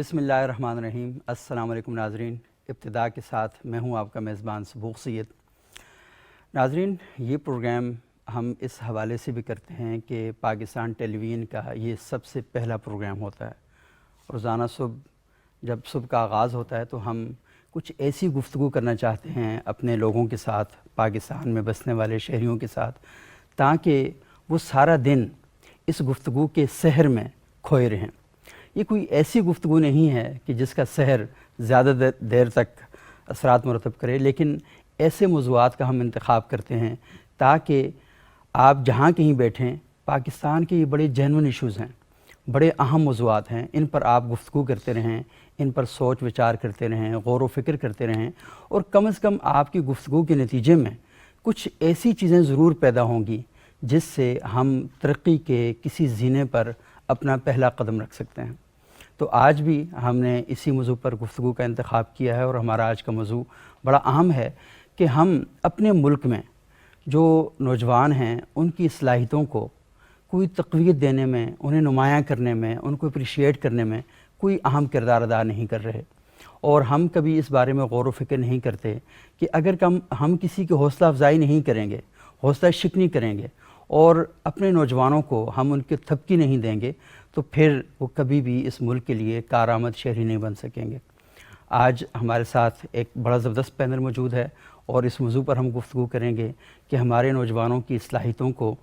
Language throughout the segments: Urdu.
بسم اللہ الرحمن الرحیم۔ السلام علیکم ناظرین، ابتدا کے ساتھ میں ہوں آپ کا میزبان صبوغ سید۔ ناظرین، یہ پروگرام ہم اس حوالے سے بھی کرتے ہیں کہ پاکستان ٹیلی ویژن کا یہ سب سے پہلا پروگرام ہوتا ہے۔ روزانہ جب صبح کا آغاز ہوتا ہے تو ہم کچھ ایسی گفتگو کرنا چاہتے ہیں اپنے لوگوں کے ساتھ، پاکستان میں بسنے والے شہریوں کے ساتھ، تاکہ وہ سارا دن اس گفتگو کے سحر میں کھوئے رہیں۔ یہ کوئی ایسی گفتگو نہیں ہے کہ جس کا سحر زیادہ دیر تک اثرات مرتب کرے، لیکن ایسے موضوعات کا ہم انتخاب کرتے ہیں تاکہ آپ جہاں کہیں بیٹھیں، پاکستان کے یہ بڑے جینون ایشوز ہیں، بڑے اہم موضوعات ہیں، ان پر آپ گفتگو کرتے رہیں، ان پر سوچ وچار کرتے رہیں، غور و فکر کرتے رہیں، اور کم از کم آپ کی گفتگو کے نتیجے میں کچھ ایسی چیزیں ضرور پیدا ہوں گی جس سے ہم ترقی کے کسی زینے پر اپنا پہلا قدم رکھ سکتے ہیں۔ تو آج بھی ہم نے اسی موضوع پر گفتگو کا انتخاب کیا ہے، اور ہمارا آج کا موضوع بڑا اہم ہے کہ ہم اپنے ملک میں جو نوجوان ہیں ان کی صلاحیتوں کو کوئی تقویت دینے میں، انہیں نمایاں کرنے میں، ان کو اپریشیٹ کرنے میں کوئی اہم کردار ادا نہیں کر رہے، اور ہم کبھی اس بارے میں غور و فکر نہیں کرتے کہ اگر ہم کسی کی حوصلہ افزائی نہیں کریں گے، حوصلہ شکنی کریں گے، اور اپنے نوجوانوں کو ہم ان کے تھپکی نہیں دیں گے، تو پھر وہ کبھی بھی اس ملک کے لیے کارآمد شہری نہیں بن سکیں گے۔ آج ہمارے ساتھ ایک بڑا زبردست پینل موجود ہے، اور اس موضوع پر ہم گفتگو کریں گے کہ ہمارے نوجوانوں کی صلاحیتوں کو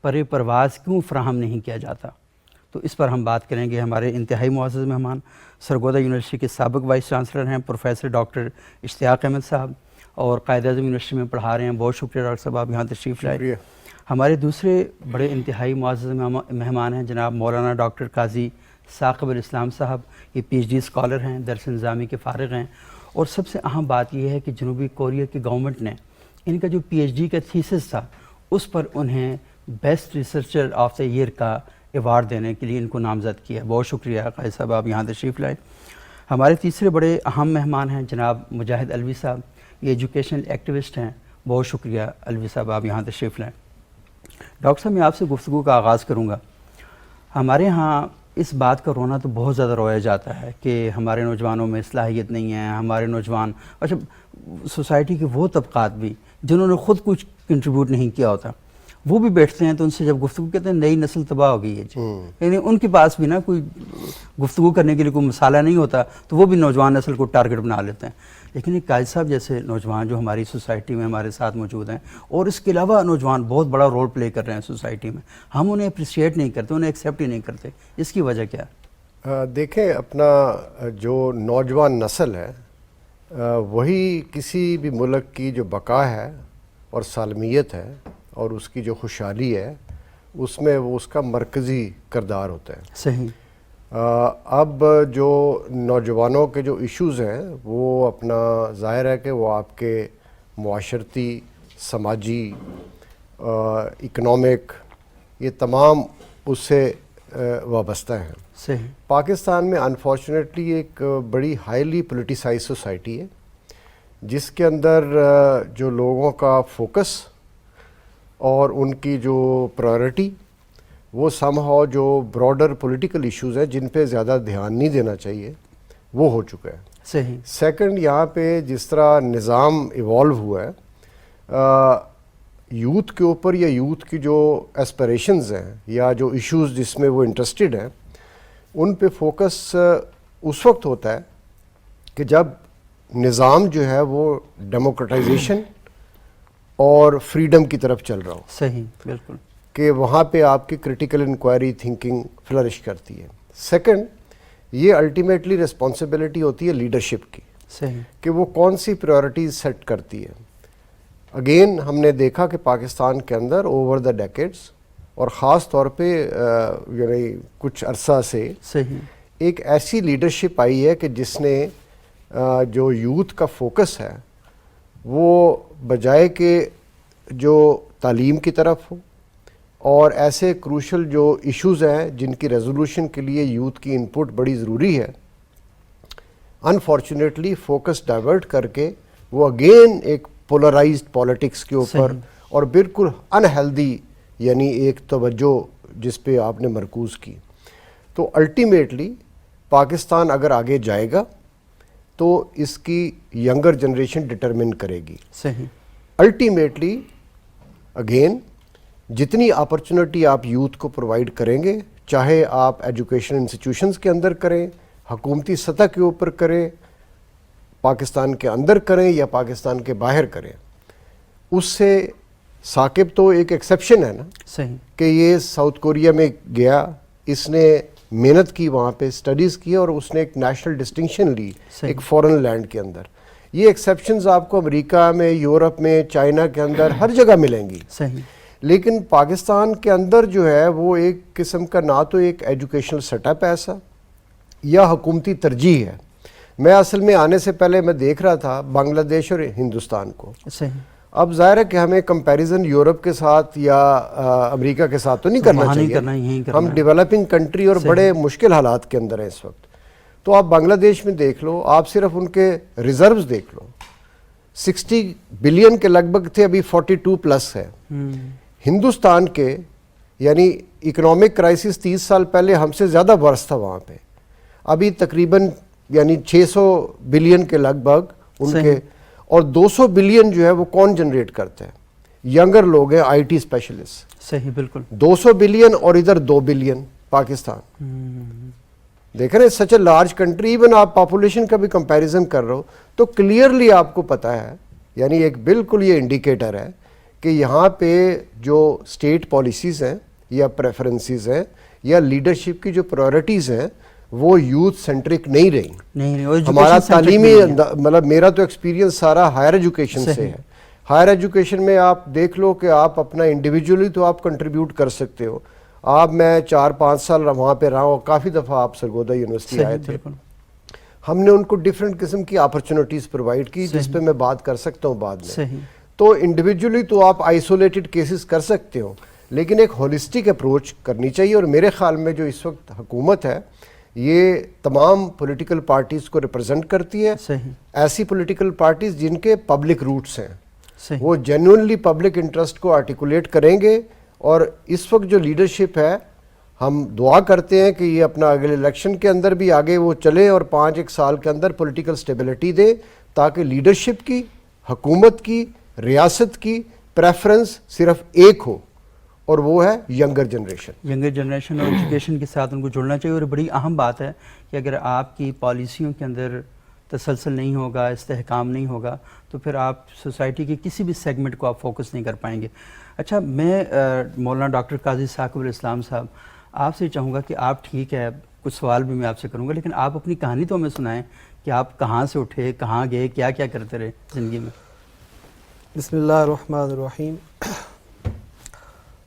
پرِ پرواز کیوں فراہم نہیں کیا جاتا۔ تو اس پر ہم بات کریں گے۔ ہمارے انتہائی معزز مہمان سرگودا یونیورسٹی کے سابق وائس چانسلر ہیں پروفیسر ڈاکٹر اشتیاق احمد صاحب، اور قائد اعظم یونیورسٹی میں پڑھا رہے ہیں۔ بہت شکریہ ڈاکٹر صاحب، آپ یہاں تشریف لائے۔ ہمارے دوسرے بڑے انتہائی معزز مہمان ہیں جناب مولانا ڈاکٹر قاضی ثاقب الاسلام صاحب۔ یہ پی ایچ ڈی اسکالر ہیں، درس نظامی کے فارغ ہیں، اور سب سے اہم بات یہ ہے کہ جنوبی کوریا کی گورنمنٹ نے ان کا جو پی ایچ ڈی کا تھیسس تھا اس پر انہیں best researcher of the year کا ایوارڈ دینے کے لیے ان کو نامزد کیا ہے۔ بہت شکریہ قاضی صاحب، آپ یہاں تشریف لائے۔ ہمارے تیسرے بڑے اہم مہمان ہیں جناب مجاہد الوی صاحب، یہ ایجوکیشنل ایکٹیوسٹ ہیں۔ بہت شکریہ الوی صاحب، آپ یہاں تشریف لائیں۔ ڈاکٹر صاحب، میں آپ سے گفتگو کا آغاز کروں گا۔ ہمارے ہاں اس بات کا رونا تو بہت زیادہ رویا جاتا ہے کہ ہمارے نوجوانوں میں صلاحیت نہیں ہے، ہمارے نوجوان، اچھا سوسائٹی کے وہ طبقات بھی جنہوں نے خود کچھ کنٹریبیوٹ نہیں کیا ہوتا، وہ بھی بیٹھتے ہیں تو ان سے جب گفتگو کہتے ہیں نئی نسل تباہ ہو گئی ہے جی، یعنی ان کے پاس بھی نا کوئی گفتگو کرنے کے لیے کوئی مسالہ نہیں ہوتا، تو وہ بھی نوجوان نسل کو ٹارگٹ بنا لیتے ہیں۔ لیکن ایک قائد صاحب جیسے نوجوان جو ہماری سوسائٹی میں ہمارے ساتھ موجود ہیں، اور اس کے علاوہ نوجوان بہت بڑا رول پلے کر رہے ہیں سوسائٹی میں، ہم انہیں اپریشیٹ نہیں کرتے، انہیں ایکسیپٹ ہی نہیں کرتے، اس کی وجہ کیا ہے؟ دیکھیں، اپنا جو نوجوان نسل ہے وہی کسی بھی ملک کی جو بقا ہے اور سالمیت ہے اور اس کی جو خوشحالی ہے، اس میں وہ اس کا مرکزی کردار ہوتا ہے۔ صحیح۔ اب جو نوجوانوں کے جو ایشوز ہیں وہ اپنا ظاہر ہے کہ وہ آپ کے معاشرتی، سماجی، اکنامک، یہ تمام اس سے وابستہ ہیں۔ صحیح۔ پاکستان میں انفارچونیٹلی ایک بڑی ہائیلی پولیٹیسائز سوسائٹی ہے، جس کے اندر جو لوگوں کا فوکس اور ان کی جو پرائورٹی وہ سم ہاؤ جو براڈر پولیٹیکل ایشوز ہیں جن پہ زیادہ دھیان نہیں دینا چاہیے، وہ ہو چکا ہے۔ صحیح۔ سیکنڈ، یہاں پہ جس طرح نظام ایوالو ہوا ہے، یوتھ کے اوپر یا یوتھ کی جو ایسپریشنز ہیں یا جو ایشوز جس میں وہ انٹرسٹڈ ہیں، ان پہ فوکس اس وقت ہوتا ہے کہ جب نظام جو ہے وہ ڈیموکریٹائزیشن اور فریڈم کی طرف چل رہا ہو۔ صحیح، بالکل، کہ وہاں پہ آپ کی کرٹیکل انکوائری تھنکنگ فلرش کرتی ہے۔ سیکنڈ، یہ الٹیمیٹلی رسپانسبلٹی ہوتی ہے لیڈرشپ کی، صحیح، کہ وہ کون سی پریورٹیز سیٹ کرتی ہے۔ اگین ہم نے دیکھا کہ پاکستان کے اندر اوور دا ڈیکیڈز اور خاص طور پہ یعنی کچھ عرصہ سے صحیح، ایک ایسی لیڈرشپ آئی ہے کہ جس نے جو یوتھ کا فوکس ہے وہ بجائے کہ جو تعلیم کی طرف ہو اور ایسے کروشل جو ایشوز ہیں جن کی ریزولوشن کے لیے یوتھ کی انپٹ بڑی ضروری ہے، انفارچونیٹلی فوکس ڈائیورٹ کر کے وہ اگین ایک پولرائزڈ پالیٹکس کے اوپر اور بالکل انہیلدی یعنی ایک توجہ جس پہ آپ نے مرکوز کی۔ تو الٹیمیٹلی پاکستان اگر آگے جائے گا تو اس کی ینگر جنریشن ڈٹرمن کرے گی. صحیح. الٹیمیٹلی اگین جتنی اپرچونٹی آپ یوتھ کو پرووائڈ کریں گے, چاہے آپ ایجوکیشن انسٹیٹیوشنز کے اندر کریں, حکومتی سطح کے اوپر کریں, پاکستان کے اندر کریں یا پاکستان کے باہر کریں, اس سے ثاقب تو ایک ایکسیپشن ہے نا. صحیح. کہ یہ ساؤتھ کوریا میں گیا, اس نے محنت کی, وہاں پہ اسٹڈیز کی اور اس نے ایک نیشنل ڈسٹنکشن لی ایک فورن لینڈ کے اندر. یہ ایکسیپشنز آپ کو امریکہ میں, یورپ میں, چائنا کے اندر ہر جگہ ملیں گی. صحیح. لیکن پاکستان کے اندر جو ہے وہ ایک قسم کا نہ تو ایک ایجوکیشنل سیٹ اپ ایسا یا حکومتی ترجیح ہے. میں اصل میں آنے سے پہلے میں دیکھ رہا تھا بنگلہ دیش اور ہندوستان کو. صحیح. اب ظاہر ہے کہ ہمیں کمپیریزن یورپ کے ساتھ یا امریکہ کے ساتھ تو نہیں کرنا چاہیے. ہم ڈیولپنگ کنٹری اور بڑے مشکل حالات کے اندر ہیں اس وقت. تو آپ بنگلہ دیش میں دیکھ لو, آپ صرف ان کے ریزروز دیکھ لو, 60 بلین کے لگ بھگ تھے, ابھی 42 پلس ہے. ہندوستان کے یعنی اکنامک کرائسس 30 سال پہلے ہم سے زیادہ برس تھا وہاں پہ, ابھی تقریباً یعنی 600 بلین کے لگ بھگ ان کے, اور 200 بلین جو ہے وہ کون جنریٹ کرتا ہے؟ ینگر لوگ ہیں, آئی ٹی اسپیشلسٹ. صحیح, بالکل. 200 بلین اور ادھر 2 بلین پاکستان. دیکھ رہے ہیں سچ اے لارج کنٹری, ایون آپ پاپولیشن کا بھی کمپیریزن کر رہے ہو تو کلیئرلی آپ کو پتہ ہے, یعنی ایک بالکل یہ انڈیکیٹر ہے کہ یہاں پہ جو اسٹیٹ پالیسیز ہیں یا پریفرنسز ہیں یا لیڈرشپ کی جو پرائرٹیز ہیں وہ یوتھ سینٹرک نہیں رہی. ہمارا تعلیمی مطلب میرا تو ایکسپیرینس سارا ہائر ایجوکیشن سے ہے. ہائر ایجوکیشن میں آپ دیکھ لو کہ آپ اپنا انڈیویجولی تو آپ کنٹریبیوٹ کر سکتے ہو. میں 4-5 سال وہاں پہ رہا ہوں, کافی دفعہ آپ سرگودا یونیورسٹی آئے تھے, ہم نے ان کو ڈفرینٹ قسم کی اپرچونٹیز پرووائڈ کی جس پہ میں بات کر سکتا ہوں بعد میں. تو انڈیویجولی تو آپ آئسولیٹڈ کیسز کر سکتے ہو, لیکن ایک ہولسٹک اپروچ کرنی چاہیے. اور میرے خیال میں جو اس وقت حکومت ہے یہ تمام پولیٹیکل پارٹیز کو ریپرزینٹ کرتی ہے. ایسی پولیٹیکل پارٹیز جن کے پبلک روٹس ہیں, وہ جینوئنلی پبلک انٹرسٹ کو آرٹیکولیٹ کریں گے. اور اس وقت جو لیڈرشپ ہے ہم دعا کرتے ہیں کہ یہ اپنا اگلے الیکشن کے اندر بھی آگے وہ چلے اور 5-1 سال کے اندر پولیٹیکل سٹیبلٹی دے, تاکہ لیڈرشپ کی, حکومت کی, ریاست کی پریفرنس صرف ایک ہو اور وہ ہے ینگر جنریشن اور ایجوکیشن کے ساتھ ان کو جڑنا چاہیے. اور بڑی اہم بات ہے کہ اگر آپ کی پالیسیوں کے اندر تسلسل نہیں ہوگا, استحکام نہیں ہوگا, تو پھر آپ سوسائٹی کے کسی بھی سیگمنٹ کو آپ فوکس نہیں کر پائیں گے. اچھا, میں مولانا ڈاکٹر قاضی ثاقب الاسلام صاحب آپ سے چاہوں گا کہ آپ, ٹھیک ہے کچھ سوال بھی میں آپ سے کروں گا, لیکن آپ اپنی کہانی تو ہمیں سنائیں کہ آپ کہاں سے اٹھے, کہاں گئے, کیا کیا کرتے رہے زندگی میں. بسم اللہ الرحمن الرحیم.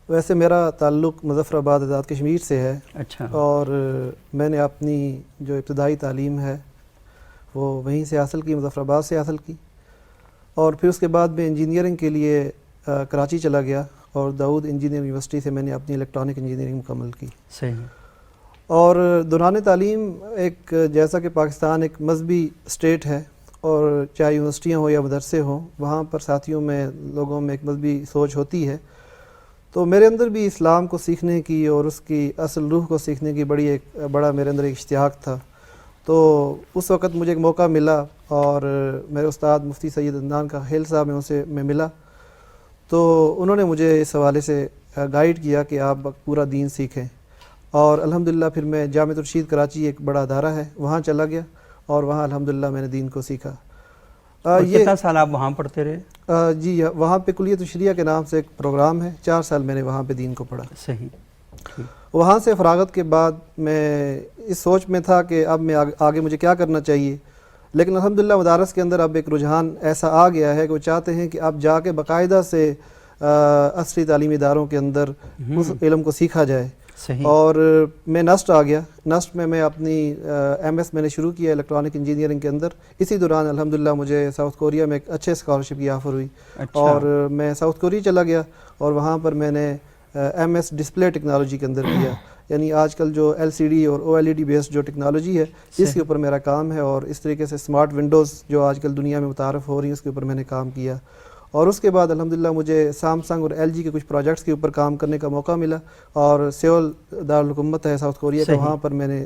ویسے میرا تعلق مظفر آباد آزاد کشمیر سے ہے. اچھا. اور میں نے اپنی جو ابتدائی تعلیم ہے وہ وہیں سے حاصل کی, مظفر آباد سے حاصل کی. اور پھر اس کے بعد میں انجینئرنگ کے لیے کراچی چلا گیا اور داؤد انجینئرنگ یونیورسٹی سے میں نے اپنی الیکٹرانک انجینئرنگ مکمل کی. صحیح. اور دوران تعلیم ایک, جیسا کہ پاکستان ایک مذہبی اسٹیٹ ہے اور چاہے یونیورسٹیاں ہوں یا مدرسے ہوں, وہاں پر ساتھیوں میں, لوگوں میں ایک مذہبی سوچ ہوتی ہے. تو میرے اندر بھی اسلام کو سیکھنے کی اور اس کی اصل روح کو سیکھنے کی بڑا میرے اندر ایک اشتیاق تھا. تو اس وقت مجھے ایک موقع ملا اور میرے استاد مفتی سید عدنان کاخیل صاحب میں ان سے میں ملا, تو انہوں نے مجھے اس حوالے سے گائیڈ کیا کہ آپ پورا دین سیکھیں. اور الحمدللہ پھر میں جامعہ الرشید کراچی ایک بڑا ادارہ ہے وہاں چلا گیا اور وہاں الحمدللہ میں نے دین کو سیکھا. کتنا سال آپ وہاں پڑھتے رہے؟ جی, وہاں پہ کلیت الشریعہ کے نام سے ایک پروگرام ہے, 4 سال میں نے وہاں پہ دین کو پڑھا. صحیح. وہاں سے فراغت کے بعد میں اس سوچ میں تھا کہ اب میں آگے مجھے کیا کرنا چاہیے, لیکن الحمدللہ مدارس کے اندر اب ایک رجحان ایسا آ گیا ہے کہ وہ چاہتے ہیں کہ اب جا کے باقاعدہ سے عصری تعلیمی اداروں کے اندر اس علم کو سیکھا جائے. صحیح. اور میں نسٹ آ گیا. نسٹ میں اپنی ایم ایس میں نے شروع کیا الیکٹرانک انجینئرنگ کے اندر. اسی دوران الحمدللہ مجھے ساؤتھ کوریا میں ایک اچھے اسکالرشپ کی آفر ہوئی. اچھا. اور میں ساؤتھ کوریا چلا گیا اور وہاں پر میں نے ایم ایس ڈسپلے ٹیکنالوجی کے اندر کیا. یعنی آج کل جو ایل سی ڈی اور او ایل ای ڈی بیسڈ جو ٹیکنالوجی ہے اس کے اوپر میرا کام ہے, اور اس طریقے سے اسمارٹ ونڈوز جو آج کل دنیا میں متعارف ہو رہی ہیں اس کے اوپر میں نے کام کیا. اور اس کے بعد الحمدللہ مجھے سامسنگ اور ایل جی کے کچھ پروجیکٹس کے اوپر کام کرنے کا موقع ملا، اور سیول دارالحکومت ہے ساؤتھ کوریا کا، وہاں پر میں نے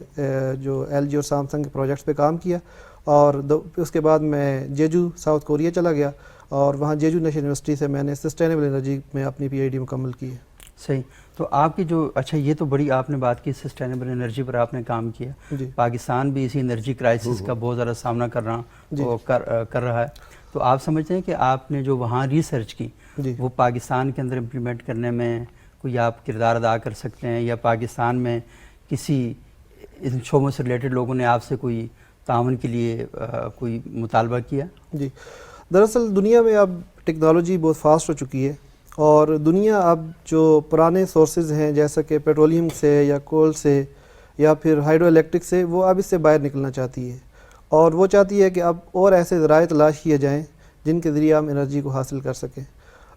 جو ایل جی اور سامسنگ کے پروجیکٹس پہ کام کیا، اور اس کے بعد میں جیجو ساؤتھ کوریا چلا گیا، اور وہاں جیجو نیشنل یونیورسٹی سے میں نے سسٹینیبل انرجی میں اپنی پی ایچ ڈی مکمل کی ہے۔ صحیح، تو آپ کی جو اچھا یہ تو بڑی آپ نے بات کی سسٹینیبل انرجی پر آپ نے کام کیا، جی پاکستان بھی اسی انرجی کرائسس کا بہت زیادہ سامنا کر رہا ہے، تو آپ سمجھتے ہیں کہ آپ نے جو وہاں ریسرچ کی جی وہ پاکستان کے اندر امپلیمنٹ کرنے میں کوئی آپ کردار ادا کر سکتے ہیں، یا پاکستان میں کسی ان شعبوں سے ریلیٹڈ لوگوں نے آپ سے کوئی تعاون کے لیے کوئی مطالبہ کیا؟ جی، دراصل دنیا میں اب ٹیکنالوجی بہت فاسٹ ہو چکی ہے، اور دنیا اب جو پرانے سورسز ہیں جیسا کہ پیٹرولیم سے یا کول سے یا پھر ہائیڈرو الیکٹرک سے، وہ اب اس سے باہر نکلنا چاہتی ہے، اور وہ چاہتی ہے کہ اب اور ایسے ذرائع تلاش کیے جائیں جن کے ذریعے ہم انرجی کو حاصل کر سکیں۔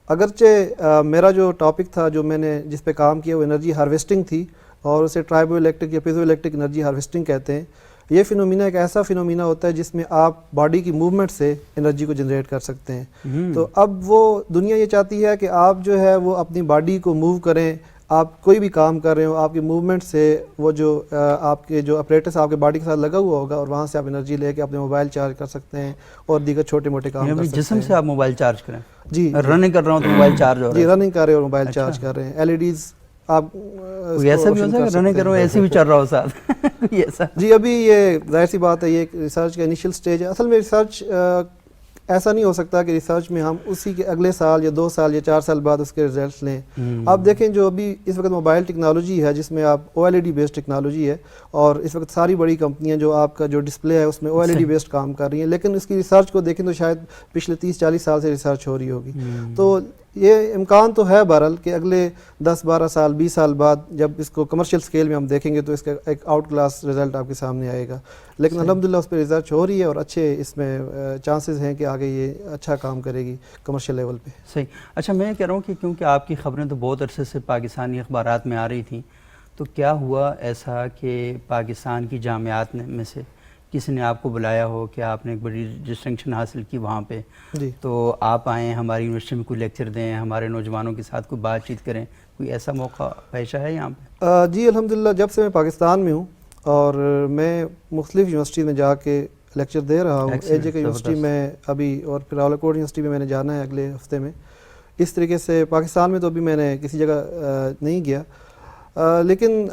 اگرچہ میرا جو ٹاپک تھا جو میں نے جس پہ کام کیا وہ انرجی ہارویسٹنگ تھی، اور اسے ٹرائبو الیکٹرک یا پیزو الیکٹرک انرجی ہارویسٹنگ کہتے ہیں۔ یہ فینومینا ایک ایسا فینومینا ہوتا ہے جس میں آپ باڈی کی موومنٹ سے انرجی کو جنریٹ کر سکتے ہیں۔ تو اب وہ دنیا یہ چاہتی ہے کہ آپ جو ہے وہ اپنی باڈی کو موو کریں، آپ کوئی بھی کام کر رہے ہو، آپ کی موومنٹ سے وہ جو آپ کے جو اپریٹس آپ کے باڈی کے ساتھ لگا ہوا ہوگا، اور وہاں سے آپ انرجی لے کے اپنے موبائل چارج کر سکتے ہیں اور دیگر چھوٹے موٹے کام کر سکتے ہیں۔ جسم سے آپ موبائل چارج کریں؟ جی، رننگ کر رہا ہوں تو موبائل چارج ہو رہا ہے؟ جی، رننگ کر رہے ہو موبائل چارج کر رہے ہیں، ایل ای ڈیز آپ ایسا بھی ہو سکتا ہے رننگ کر رہا ہوں ایسے بھی چل رہا ہو ساتھ؟ ایسا جی، ابھی یہ ظاہر سی بات ہے، یہ ایک ریسرچ کا انیشیل سٹیج ہے۔ اصل میں ریسرچ ایسا نہیں ہو سکتا کہ ریسرچ میں ہم اسی کے اگلے سال یا 2 سال یا 4 سال بعد اس کے ریزلٹس لیں۔ آپ دیکھیں جو ابھی اس وقت موبائل ٹیکنالوجی ہے جس میں آپ او L E D based technology ہے، اور اس وقت ساری بڑی کمپنیاں جو آپ کا جو ڈسپلے ہے اس میں O L E D based کام کر رہی ہیں، لیکن اس کی ریسرچ کو دیکھیں تو شاید پچھلے 30-40 سال سے ریسرچ ہو رہی ہوگی۔ تو یہ امکان تو ہے بہرحال کہ اگلے 10-12 سال 20 سال بعد جب اس کو کمرشل سکیل میں ہم دیکھیں گے تو اس کا ایک آؤٹ کلاس رزلٹ آپ کے سامنے آئے گا، لیکن الحمدللہ اس پہ ریسرچ ہو رہی ہے، اور اچھے اس میں چانسز ہیں کہ آگے یہ اچھا کام کرے گی کمرشل لیول پہ۔ صحیح، اچھا میں کہہ رہا ہوں کہ کیونکہ آپ کی خبریں تو بہت عرصے سے پاکستانی اخبارات میں آ رہی تھیں، تو کیا ہوا ایسا کہ پاکستان کی جامعات میں سے کسی نے آپ کو بلایا ہو کہ آپ نے ایک بڑی ڈسٹنکشن حاصل کی وہاں پہ، جی، تو آپ آئیں ہماری یونیورسٹی میں کوئی لیکچر دیں، ہمارے نوجوانوں کے ساتھ کوئی بات چیت کریں، کوئی ایسا موقع پیش ہے یہاں پہ؟ جی الحمدللہ، جب سے میں پاکستان میں ہوں اور میں مختلف یونیورسٹی میں جا کے لیکچر دے رہا ہوں، اے جے کے یونیورسٹی میں ابھی، اور پھر راولاکوٹ یونیورسٹی میں نے جانا ہے اگلے ہفتے میں۔ اس طریقے سے پاکستان میں تو ابھی میں نے کسی جگہ نہیں گیا، لیکن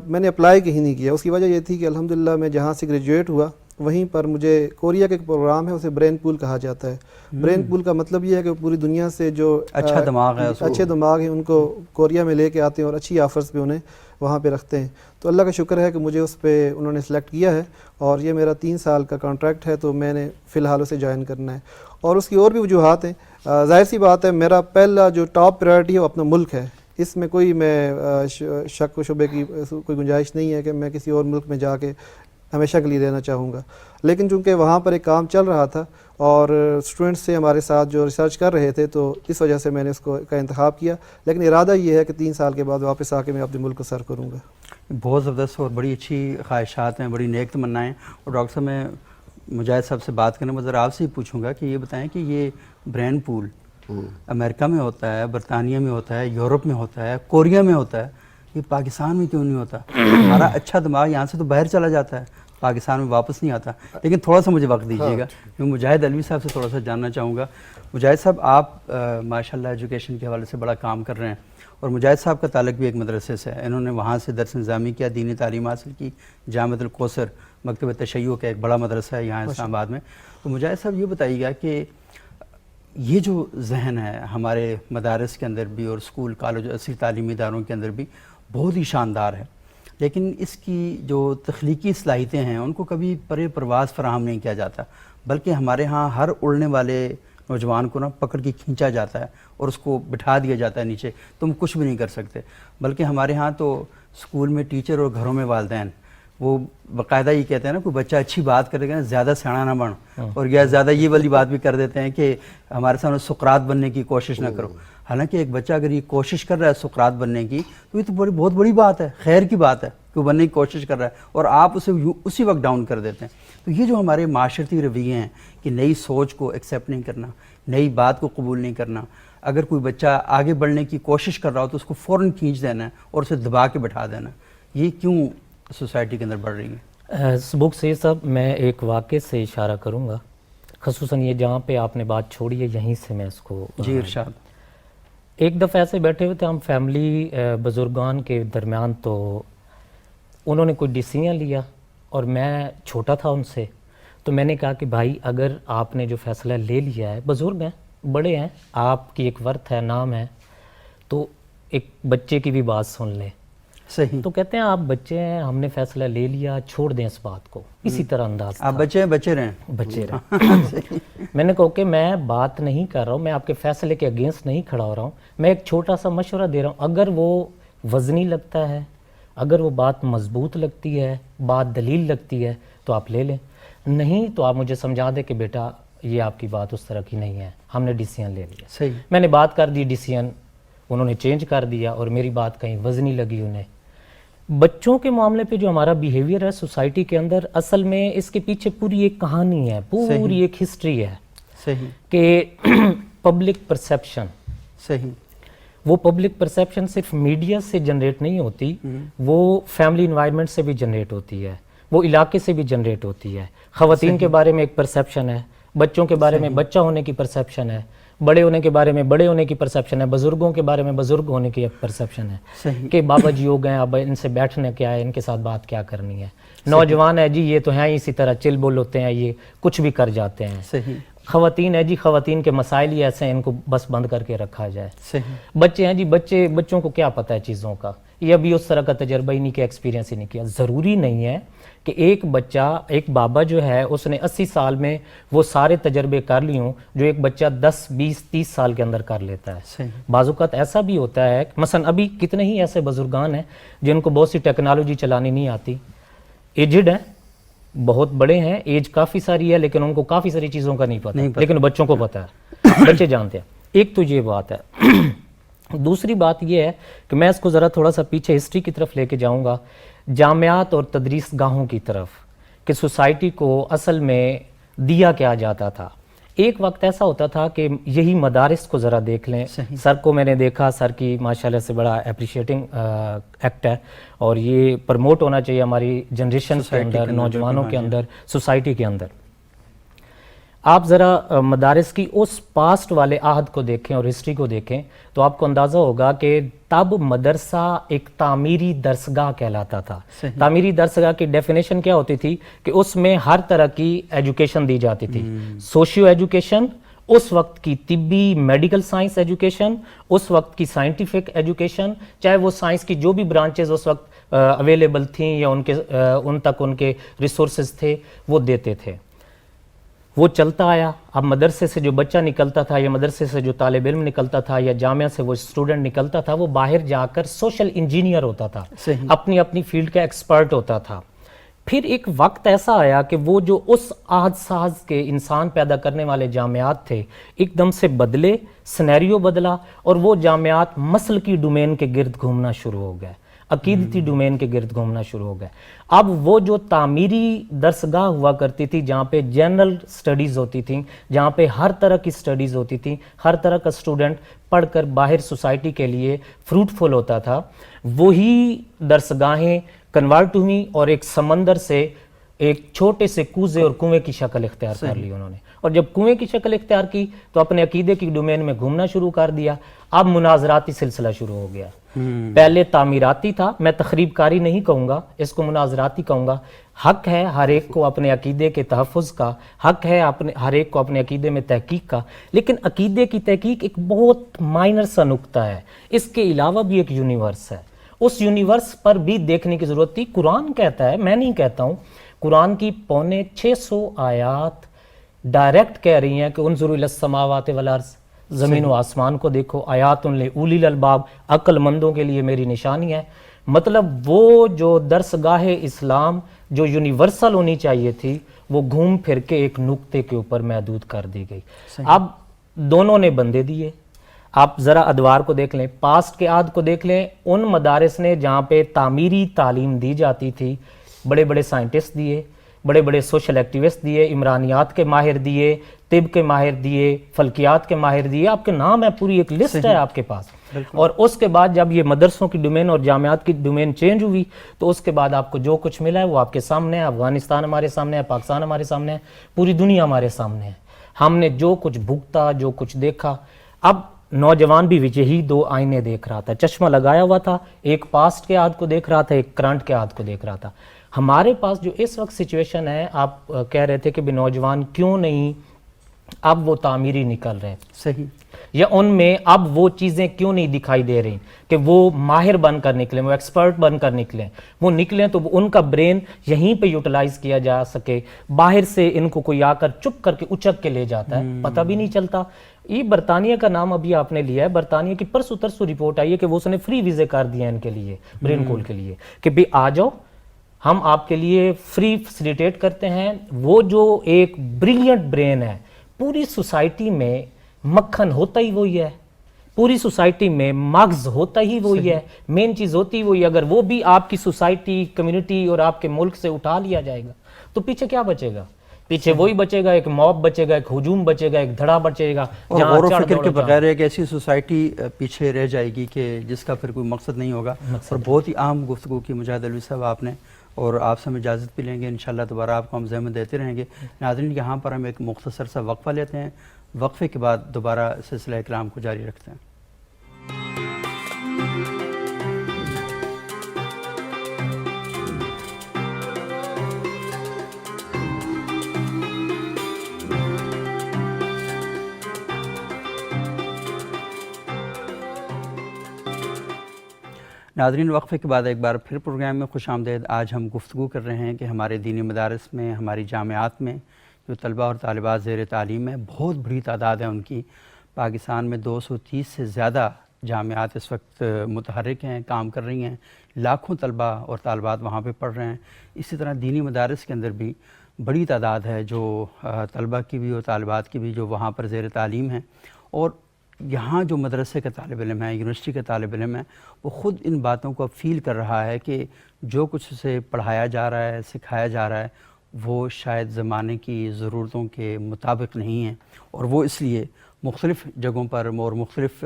میں نے اپلائی کہیں نہیں کیا۔ اس کی وجہ یہ تھی کہ الحمدللہ میں جہاں سے گریجویٹ ہوا وہیں پر مجھے کوریا کا ایک پروگرام ہے، اسے برین پول کہا جاتا ہے۔ برین پول کا مطلب یہ ہے کہ پوری دنیا سے جو اچھا دماغ ہے، اچھے دماغ ہیں ان کو کوریا میں لے کے آتے ہیں اور اچھی آفرز پہ انہیں وہاں پہ رکھتے ہیں۔ تو اللہ کا شکر ہے کہ مجھے اس پہ انہوں نے سلیکٹ کیا ہے، اور یہ میرا 3 سال کا کانٹریکٹ ہے، تو میں نے فی الحال اسے جوائن کرنا ہے۔ اور اس کی اور بھی وجوہات ہیں، ظاہر سی بات ہے میرا پہلا جو ٹاپ پرائرٹی ہے وہ اپنا ملک ہے، اس میں کوئی میں شک و شبے کی کوئی گنجائش نہیں ہے کہ میں کسی اور ملک میں جا کے ہمیشہ کے لیے رہنا چاہوں گا، لیکن چونکہ وہاں پر ایک کام چل رہا تھا اور اسٹوڈنٹس سے ہمارے ساتھ جو ریسرچ کر رہے تھے، تو اس وجہ سے میں نے اس کا انتخاب کیا، لیکن ارادہ یہ ہے کہ 3 سال کے بعد واپس آ کے میں اپنے ملک کو سر کروں گا۔ بہت زبردست اور بڑی اچھی خواہشات ہیں، بڑی نیک تمنائیں۔ اور ڈاکٹر صاحب میں مجاہد صاحب سے بات کرنے میں ذرا آپ سے ہی پوچھوں گا کہ یہ بتائیں کہ یہ برین پول امریکہ میں ہوتا ہے، برطانیہ میں ہوتا ہے، یورپ میں ہوتا ہے، کوریا میں ہوتا ہے، یہ پاکستان میں کیوں نہیں ہوتا؟ ہمارا اچھا دماغ یہاں سے تو باہر چلا جاتا ہے، پاکستان میں واپس نہیں آتا۔ لیکن تھوڑا سا مجھے وقت دیجیے گا، میں مجاہد علوی صاحب سے تھوڑا سا جاننا چاہوں گا۔ مجاہد صاحب آپ ماشاءاللہ ایجوکیشن کے حوالے سے بڑا کام کر رہے ہیں، اور مجاہد صاحب کا تعلق بھی ایک مدرسے سے ہے، انہوں نے وہاں سے درس نظامی کیا، دینی تعلیم حاصل کی، جامعۃ الکوثر مکتبہ تشیع کا ایک بڑا مدرسہ ہے یہاں اسلام آباد میں۔ تو مجاہد صاحب یہ بتائیے گا کہ یہ جو ذہن ہے ہمارے مدارس کے اندر بھی اور اسکول کالج اصلی تعلیمی اداروں کے اندر بھی بہت ہی شاندار ہے، لیکن اس کی جو تخلیقی صلاحیتیں ہیں ان کو کبھی پرے پرواز فراہم نہیں کیا جاتا، بلکہ ہمارے ہاں ہر اڑنے والے نوجوان کو پکڑ کے کھینچا جاتا ہے اور اس کو بٹھا دیا جاتا ہے نیچے، تم کچھ بھی نہیں کر سکتے۔ بلکہ ہمارے ہاں تو اسکول میں ٹیچر اور گھروں میں والدین وہ باقاعدہ یہ کہتے ہیں نا، کوئی بچہ اچھی بات کرے گا زیادہ سیاح نہ بن، اور یا زیادہ یہ والی بات بھی کر دیتے ہیں کہ ہمارے سامنے سقراط بننے کی کوشش نہ کرو۔ حالانکہ ایک بچہ اگر یہ کوشش کر رہا ہے سقراط بننے کی تو یہ تو بہت بڑی بات ہے، خیر کی بات ہے کہ وہ بننے کی کوشش کر رہا ہے، اور آپ اسے اسی وقت ڈاؤن کر دیتے ہیں۔ تو یہ جو ہمارے معاشرتی رویے ہیں کہ نئی سوچ کو ایکسیپٹ نہیں کرنا، نئی بات کو قبول نہیں کرنا. اگر کوئی بچہ آگے بڑھنے کی کوشش کر رہا ہو تو اس کو فوراً کھینچ دینا ہے اور اسے دبا کے بٹھا دینا. یہ کیوں سوسائٹی کے اندر بڑھ رہی ہے؟ سبوک سید صاحب، میں ایک واقعے سے اشارہ کروں گا، خصوصاً یہ جہاں پہ آپ نے بات چھوڑی ہے یہیں سے میں اس کو جی ارشاد. ایک دفعہ ایسے بیٹھے ہوئے تھے ہم فیملی بزرگان کے درمیان، تو انہوں نے کوئی ڈیسیژن لیا اور میں چھوٹا تھا ان سے، تو میں نے کہا کہ بھائی اگر آپ نے جو فیصلہ لے لیا ہے، بزرگ ہیں، بڑے ہیں، آپ کی ایک ورث ہے، نام ہے، تو ایک بچے کی بھی بات سن لیں. صحیح. تو کہتے ہیں آپ بچے ہیں، ہم نے فیصلہ لے لیا، چھوڑ دیں اس بات کو. اسی طرح انداز آپ بچے ہیں، بچے رہیں. بچے رہے. میں نے کہا کہ میں بات نہیں کر رہا ہوں، میں آپ کے فیصلے کے اگینسٹ نہیں کھڑا ہو رہا ہوں، میں ایک چھوٹا سا مشورہ دے رہا ہوں. اگر وہ وزنی لگتا ہے، اگر وہ بات مضبوط لگتی ہے، بات دلیل لگتی ہے، تو آپ لے لیں، نہیں تو آپ مجھے سمجھا دیں کہ بیٹا یہ آپ کی بات اس طرح کی نہیں ہے، ہم نے ڈیسیژن لے لیا. صحیح. میں نے بات کر دی، ڈیسیژن انہوں نے چینج کر دیا اور میری بات کہیں وزنی لگی انہیں. بچوں کے معاملے پہ جو ہمارا بیہیویئر ہے سوسائٹی کے اندر، اصل میں اس کے پیچھے پوری ایک کہانی ہے، پوری ایک ہسٹری ہے. صحیح. کہ پبلک پرسیپشن، صحیح. وہ پبلک پرسیپشن صرف میڈیا سے جنریٹ نہیں ہوتی، وہ فیملی انوائرمنٹ سے بھی جنریٹ ہوتی ہے، وہ علاقے سے بھی جنریٹ ہوتی ہے. خواتین کے بارے میں ایک پرسیپشن ہے، بچوں کے بارے میں بچہ ہونے کی پرسیپشن ہے، بڑے ہونے کے بارے میں بڑے ہونے کی پرسیپشن ہے، بزرگوں کے بارے میں بزرگ ہونے کی ایک پرسیپشن ہے. صحیح. کہ بابا جی ہو گئے، اب ان سے بیٹھنے کیا ہے، ان کے ساتھ بات کیا کرنی ہے. نوجوان ہے جی، یہ تو ہیں اسی طرح چل بول ہوتے ہیں، یہ کچھ بھی کر جاتے ہیں. صحیح. خواتین ہے جی، خواتین کے مسائل ہی ایسے ہیں، ان کو بس بند کر کے رکھا جائے. صحیح. بچے ہیں جی، بچوں کو کیا پتہ ہے چیزوں کا، یہ ابھی اس طرح کا تجربہ ہی نہیں کیا، ایکسپیرینس ہی نہیں کیا. ضروری نہیں ہے کہ ایک بچہ، ایک بابا جو ہے اس نے 80 سال میں وہ سارے تجربے کر لی ہوں جو ایک بچہ 10 20 30 سال کے اندر کر لیتا ہے. صحیح. بعض اوقات ایسا بھی ہوتا ہے، مثلا ابھی کتنے ہی ایسے بزرگان ہیں جن کو بہت سی ٹیکنالوجی چلانی نہیں آتی، ایجڈ ہیں، بہت بڑے ہیں، ایج کافی ساری ہے، لیکن ان کو کافی ساری چیزوں کا نہیں پتہ، لیکن بچوں کو پتہ ہے، بچے جانتے ہیں. ایک تو یہ بات ہے. دوسری بات یہ ہے کہ میں اس کو ذرا تھوڑا سا پیچھے ہسٹری کی طرف لے کے جاؤں گا، جامعات اور تدریس گاہوں کی طرف، کہ سوسائٹی کو اصل میں دیا کیا جاتا تھا. ایک وقت ایسا ہوتا تھا کہ یہی مدارس کو ذرا دیکھ لیں. سر کو میں نے دیکھا، سر کی ماشاءاللہ سے بڑا اپریشیٹنگ ایکٹ ہے، اور یہ پرموٹ ہونا چاہیے ہماری جنریشن کے اندر، نوجوانوں کے اندر، سوسائٹی کے اندر. آپ ذرا مدارس کی اس پاسٹ والے عہد کو دیکھیں اور ہسٹری کو دیکھیں تو آپ کو اندازہ ہوگا کہ تب مدرسہ ایک تعمیری درسگاہ کہلاتا تھا. تعمیری درسگاہ کی ڈیفینیشن کیا ہوتی تھی کہ اس میں ہر طرح کی ایجوکیشن دی جاتی تھی. سوشیو ایجوکیشن، اس وقت کی طبی میڈیکل سائنس ایجوکیشن، اس وقت کی سائنٹیفک ایجوکیشن، چاہے وہ سائنس کی جو بھی برانچز اس وقت اویلیبل تھیں یا ان تک ان کے ریسورسز تھے وہ دیتے تھے. وہ چلتا آیا. اب مدرسے سے جو بچہ نکلتا تھا یا مدرسے سے جو طالب علم نکلتا تھا یا جامعہ سے وہ اسٹوڈنٹ نکلتا تھا، وہ باہر جا کر سوشل انجینئر ہوتا تھا، اپنی اپنی فیلڈ کا ایکسپرٹ ہوتا تھا. پھر ایک وقت ایسا آیا کہ وہ جو اس عہد ساز کے انسان پیدا کرنے والے جامعات تھے ایک دم سے بدلے، سینیریو بدلا، اور وہ جامعات مسل کی ڈومین کے گرد گھومنا شروع ہو گئے، عقیدتی ڈومین کے گرد گھومنا شروع ہو گئے. اب وہ جو تعمیری درسگاہ ہوا کرتی تھی، جہاں پہ جنرل سٹڈیز ہوتی تھیں، جہاں پہ ہر طرح کی سٹڈیز ہوتی تھیں، ہر طرح کا اسٹوڈنٹ پڑھ کر باہر سوسائٹی کے لیے فروٹفل ہوتا تھا، وہی درسگاہیں کنورٹ ہوئیں اور ایک سمندر سے ایک چھوٹے سے کوزے اور کنویں کی شکل اختیار کر لی انہوں نے. اور جب کنویں کی شکل اختیار کی تو اپنے عقیدے کی ڈومین میں گھومنا شروع کر دیا. اب مناظراتی سلسلہ شروع ہو گیا. پہلے تعمیراتی تھا، میں تخریب کاری نہیں کہوں گا، اس کو مناظراتی کہوں گا. حق ہے ہر ایک کو اپنے عقیدے کے تحفظ کا، حق ہے ہر ایک کو اپنے عقیدے میں تحقیق کا، لیکن عقیدے کی تحقیق ایک بہت مائنر سا نقطہ ہے. اس کے علاوہ بھی ایک یونیورس ہے، اس یونیورس پر بھی دیکھنے کی ضرورت تھی. قرآن کہتا ہے، میں نہیں کہتا ہوں، قرآن کی 650 آیات ڈائریکٹ کہہ رہی ہیں کہ انظروا الی السماوات والارض، زمین و آسمان کو دیکھو، آیات لأولی الالباب، عقل مندوں کے لیے میری نشانی ہے. مطلب وہ جو درسگاہ اسلام جو یونیورسل ہونی چاہیے تھی وہ گھوم پھر کے ایک نقطے کے اوپر محدود کر دی گئی. اب دونوں نے بندے دیے. آپ ذرا ادوار کو دیکھ لیں، پاسٹ کے عہد کو دیکھ لیں. ان مدارس نے جہاں پہ تعمیری تعلیم دی جاتی تھی، بڑے بڑے سائنٹسٹ دیے، بڑے بڑے سوشل ایکٹیوسٹ دیے, عمرانیات کے ماہر دیے, طب کے ماہر دیے, فلکیات کے ماہر دیے, آپ کے نام ہے, پوری ایک لسٹ ہے آپ کے پاس. اور اس کے بعد جب یہ مدرسوں کی ڈومین اور جامعات کی ڈومین چینج ہوئی تو اس کے بعد آپ کو جو کچھ ملا ہے وہ آپ کے سامنے ہے. افغانستان ہمارے سامنے ہے, پاکستان ہمارے سامنے ہے, پوری دنیا ہمارے سامنے ہے. ہم نے جو کچھ بھگتا, جو کچھ دیکھا, اب نوجوان بھی یہی دو آئینے دیکھ رہا تھا, چشمہ لگایا ہوا تھا, ایک پاسٹ کے عہد کو دیکھ رہا تھا, ایک کرنٹ کے عہد کو دیکھ رہا تھا. ہمارے پاس جو اس وقت سچویشن ہے, آپ کہہ رہے تھے کہ بھی نوجوان کیوں نہیں اب وہ تعمیری نکل رہے, صحیح, یا ان میں اب وہ چیزیں کیوں نہیں دکھائی دے رہی کہ وہ ماہر بن کر نکلیں, وہ ایکسپرٹ بن کر نکلیں, وہ نکلیں تو ان کا برین یہیں پہ یوٹیلائز کیا جا سکے. باہر سے ان کو کوئی آ کر چپ کر کے اچک کے لے جاتا ہے, پتہ بھی نہیں چلتا. یہ برطانیہ کا نام ابھی آپ نے لیا ہے, برطانیہ کی پرسوں ترسوں رپورٹ آئی ہے کہ وہ اس نے فری ویزے کر دیا ان کے لیے, برین کول کے لیے, کہ بھی آ جاؤ ہم آپ کے لیے فری فیسیلیٹیٹ کرتے ہیں. وہ جو ایک بریلینٹ برین ہے, پوری سوسائٹی میں مکھن ہوتا ہی وہی ہے, پوری سوسائٹی میں مغز ہوتا ہی وہی ہے, مین چیز ہوتی وہی ہے. اگر وہ بھی آپ کی سوسائٹی, کمیونٹی اور آپ کے ملک سے اٹھا لیا جائے گا تو پیچھے کیا بچے گا؟ پیچھے وہی بچے گا, ایک موب بچے گا, ایک ہجوم بچے گا, ایک دھڑا بچے گا, اور غور و فکر کے بغیر ایک ایسی سوسائٹی پیچھے رہ جائے گی کہ جس کا پھر کوئی مقصد نہیں ہوگا. اور بہت ہی اہم گفتگو کی مجاہد علوی صاحب آپ نے, اور آپ سے ہم اجازت بھی لیں گے, انشاءاللہ دوبارہ آپ کو ہم زحمت دیتے رہیں گے. ناظرین, یہاں پر ہم ایک مختصر سا وقفہ لیتے ہیں, وقفے کے بعد دوبارہ سلسلہ کلام کو جاری رکھتے ہیں. ناظرین, وقفے کے بعد ایک بار پھر پروگرام میں خوش آمدید. آج ہم گفتگو کر رہے ہیں کہ ہمارے دینی مدارس میں, ہماری جامعات میں جو طلباء اور طالبات زیر تعلیم ہے, بہت بڑی تعداد ہے ان کی. پاکستان میں 230 سے زیادہ جامعات اس وقت متحرک ہیں, کام کر رہی ہیں, لاکھوں طلباء اور طالبات وہاں پہ پڑھ رہے ہیں. اسی طرح دینی مدارس کے اندر بھی بڑی تعداد ہے جو طلباء کی بھی اور طالبات کی بھی جو وہاں پر زیر تعلیم ہیں. اور یہاں جو مدرسے کا طالب علم ہے, یونیورسٹی کا طالب علم ہے, وہ خود ان باتوں کو فیل کر رہا ہے کہ جو کچھ اسے پڑھایا جا رہا ہے, سکھایا جا رہا ہے, وہ شاید زمانے کی ضرورتوں کے مطابق نہیں ہیں. اور وہ اس لیے مختلف جگہوں پر اور مختلف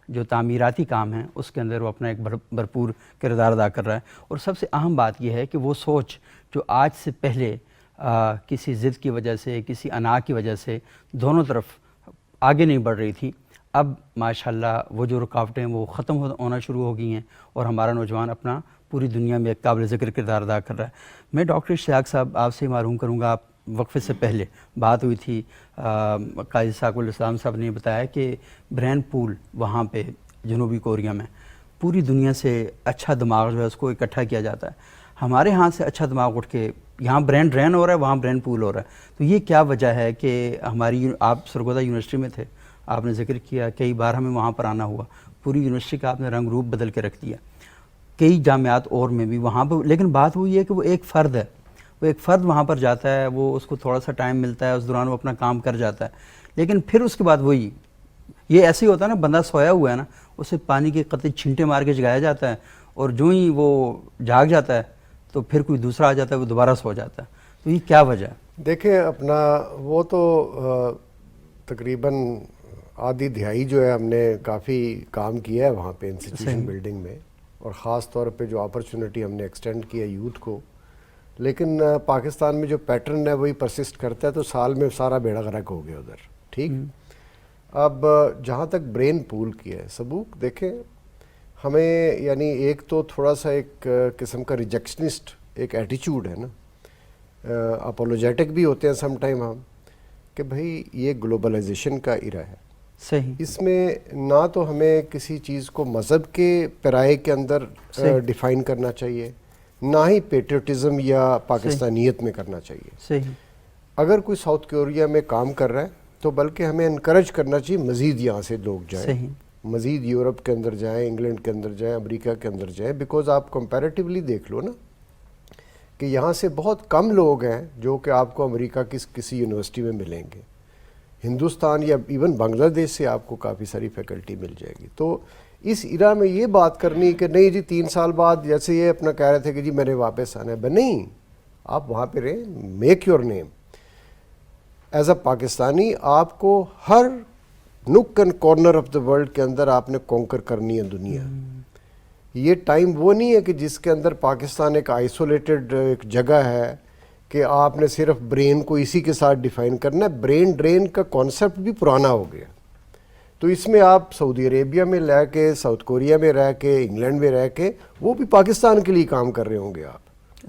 جو تعمیراتی کام ہیں اس کے اندر وہ اپنا ایک بھرپور کردار ادا کر رہا ہے. اور سب سے اہم بات یہ ہے کہ وہ سوچ جو آج سے پہلے کسی ضد کی وجہ سے, کسی انا کی وجہ سے دونوں طرف آگے نہیں بڑھ رہی تھی, اب ماشاءاللہ وہ جو رکاوٹیں وہ ختم ہونا شروع ہو گئی ہیں اور ہمارا نوجوان اپنا پوری دنیا میں ایک قابل ذکر کردار ادا کر رہا ہے. میں ڈاکٹر اشتیاق صاحب آپ سے معلوم کروں گا, آپ وقفے سے پہلے بات ہوئی تھی, قاضی ثاقب الاسلام صاحب نے بتایا کہ برین پول وہاں پہ جنوبی کوریا میں پوری دنیا سے اچھا دماغ جو ہے اس کو اکٹھا کیا جاتا ہے. ہمارے ہاں سے اچھا دماغ اٹھ کے یہاں برین ڈرین ہو رہا ہے, وہاں برین پول ہو رہا ہے. تو یہ کیا وجہ ہے کہ ہماری, آپ سرگودا یونیورسٹی میں تھے, آپ نے ذکر کیا کئی بار ہمیں وہاں پر آنا ہوا, پوری یونیورسٹی کا آپ نے رنگ روپ بدل کے رکھ دیا, کئی جامعات اور میں بھی وہاں پہ. لیکن بات وہ یہ ہے کہ وہ ایک فرد ہے, وہ ایک فرد وہاں پر جاتا ہے, وہ اس کو تھوڑا سا ٹائم ملتا ہے, اس دوران وہ اپنا کام کر جاتا ہے, لیکن پھر اس کے بعد وہی, یہ ایسے ہی ہوتا ہے نا, بندہ سویا ہوا ہے نا, اسے پانی کے قطرے چھینٹے مار کے جگایا جاتا ہے, اور جو ہی وہ جاگ جاتا ہے تو پھر کوئی دوسرا آ جاتا ہے, وہ دوبارہ سو جاتا ہے. تو یہ کیا وجہ ہے؟ دیکھیں, اپنا وہ تو تقریباً آدھی دہائی جو ہے ہم نے کافی کام کیا ہے وہاں پہ انسٹیٹیوشن بلڈنگ میں, اور خاص طور پہ جو اپرچونٹی ہم نے ایکسٹینڈ کیا یوتھ کو. لیکن پاکستان میں جو پیٹرن ہے وہی پرسسٹ کرتا ہے, تو سال میں سارا بیڑا غرق ہو گیا ادھر. ٹھیک, اب جہاں تک برین پول کی ہے سبوک, دیکھیں ہمیں یعنی ایک تو تھوڑا سا ایک قسم کا ریجیکشنسٹ ایک ایٹیچیوڈ ہے نا, اپولوجیٹک بھی ہوتے ہیں سم ٹائم ہم, کہ بھئی یہ گلوبلائزیشن کا ایرا ہے. صحیح, اس میں نہ تو ہمیں کسی چیز کو مذہب کے پیرائے کے اندر ڈیفائن کرنا چاہیے, نہ ہی پیٹریوٹزم یا پاکستانیت میں کرنا چاہیے. صحیح, اگر کوئی ساؤتھ کوریا میں کام کر رہا ہے تو بلکہ ہمیں انکریج کرنا چاہیے مزید یہاں سے لوگ جائیں, صحیح, مزید یورپ کے اندر جائیں, انگلینڈ کے اندر جائیں, امریکہ کے اندر جائیں. بیکاز آپ کمپیریٹیولی دیکھ لو نا کہ یہاں سے بہت کم لوگ ہیں جو کہ آپ کو امریکہ کی کسی یونیورسٹی میں ملیں گے. ہندوستان یا ایون بنگلہ دیش سے آپ کو کافی ساری فیکلٹی مل جائے گی. تو اس ایرا میں یہ بات کرنی کہ نہیں جی 3 سال بعد, جیسے یہ اپنا کہہ رہے تھے کہ جی میں نے واپس آنا ہے, نہیں, آپ وہاں پہ رہیں, make your name. As a Pakistani آپ کو ہر نک and corner of the world کے اندر آپ نے کانکر کرنی ہے دنیا. یہ ٹائم وہ نہیں ہے کہ جس کے اندر پاکستان ایک آئسولیٹڈ ایک جگہ ہے کہ آپ نے صرف برین کو اسی کے ساتھ ڈیفائن کرنا ہے. برین ڈرین کا کانسیپٹ بھی پرانا ہو گیا. تو اس میں آپ سعودی عربیہ میں رہ کے, ساؤتھ کوریا میں رہ کے, انگلینڈ میں رہ کے, وہ بھی پاکستان کے لیے کام کر رہے ہوں گے آپ,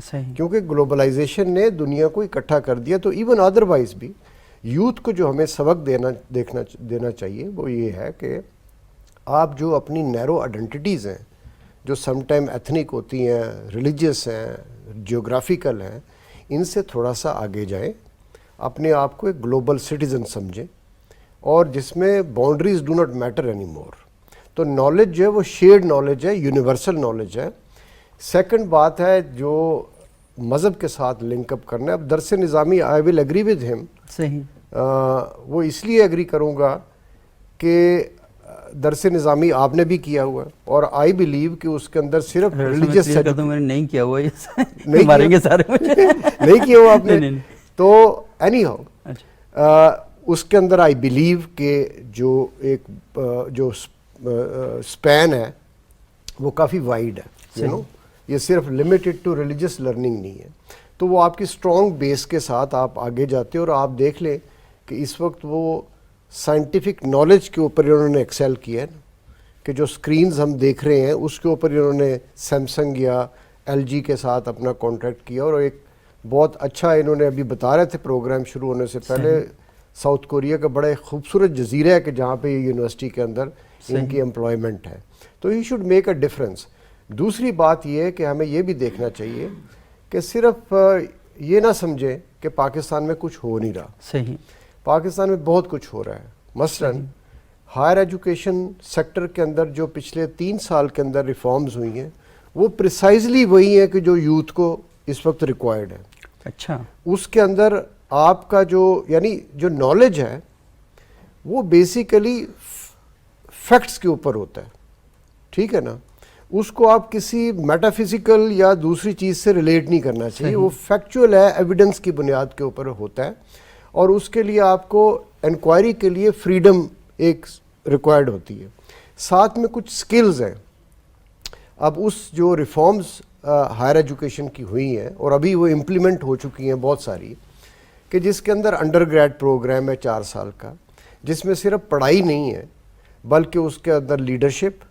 صحیح. کیونکہ گلوبلائزیشن نے دنیا کو اکٹھا کر دیا. تو ایون ادروائز بھی یوتھ کو جو ہمیں سبق دینا چاہیے وہ یہ ہے کہ آپ جو اپنی نیرو آئیڈینٹیٹیز ہیں, جو سم ٹائم ایتھنک ہوتی ہیں, ریلیجیس ہیں, جیوگرافیکل ہیں, ان سے تھوڑا سا آگے جائیں, اپنے آپ کو ایک گلوبل سٹیزن سمجھیں, اور جس میں boundaries do not matter any more. تو نالج جو ہے وہ شیئرڈ نالج ہے, یونیورسل نالج ہے. سیکنڈ بات ہے جو مذہب کے ساتھ لنک اپ کرنا ہے. اب درس نظامی آئی ول ایگری ود ہم, صحیح. وہ اس لیے ایگری کروں گا کہ درس نظامی آپ نے بھی کیا ہوا ہے, اور آئی بلیو کہ اس کے اندر صرف ریلیجیس میں نے نہیں کیا ہوا, نہیں ماریں گے سارے مجھے. نہیں کیا ہوا آپ نے. نہیں. تو اینی ہاؤ اس کے اندر آئی بلیو کہ جو ایک جو اسپین ہے وہ کافی وائڈ ہے, یو نو, یہ صرف لمیٹڈ ٹو ریلیجیس لرننگ نہیں ہے. تو وہ آپ کی اسٹرانگ بیس کے ساتھ آپ آگے جاتے ہیں, اور آپ دیکھ لیں کہ اس وقت وہ سائنٹیفک نالج کے اوپر انہوں نے ایکسیل کیا ہے, کہ جو اسکرینز ہم دیکھ رہے ہیں اس کے اوپر انہوں نے سیمسنگ یا ایل جی کے ساتھ اپنا کانٹریکٹ کیا, اور ایک بہت اچھا انہوں نے ابھی بتا رہے تھے پروگرام شروع ہونے سے پہلے, ساؤتھ کوریا کا بڑا ایک خوبصورت جزیرہ ہے کہ جہاں پہ یہ یونیورسٹی کے اندر ان کی امپلائمنٹ ہے. تو he should make a difference. دوسری بات یہ ہے کہ ہمیں یہ بھی دیکھنا چاہیے کہ صرف یہ نہ سمجھیں کہ پاکستان میں کچھ ہو نہیں رہا. صحیح. پاکستان میں بہت کچھ ہو رہا ہے. مثلاً ہائر ایجوکیشن سیکٹر کے اندر جو پچھلے 3 سال کے اندر ریفارمز ہوئی ہیں وہ پریسائزلی وہی ہیں کہ جو یوتھ کو اس وقت ریکوائرڈ ہے. اچھا. اس کے اندر آپ کا جو یعنی جو نالج ہے وہ بیسیکلی فیکٹس کے اوپر ہوتا ہے, ٹھیک ہے نا. اس کو آپ کسی میٹا فزیکل یا دوسری چیز سے ریلیٹ نہیں کرنا چاہیے. وہ فیکچوئل ہے, ایویڈنس کی بنیاد کے اوپر ہوتا ہے, اور اس کے لیے آپ کو انکوائری کے لیے فریڈم ایک ریکوائرڈ ہوتی ہے. ساتھ میں کچھ سکلز ہیں. اب اس جو ریفارمز ہائر ایجوکیشن کی ہوئی ہیں اور ابھی وہ امپلیمنٹ ہو چکی ہیں بہت ساری, کہ جس کے اندر انڈر گریڈ پروگرام ہے 4 سال کا, جس میں صرف پڑھائی نہیں ہے بلکہ اس کے اندر leadership,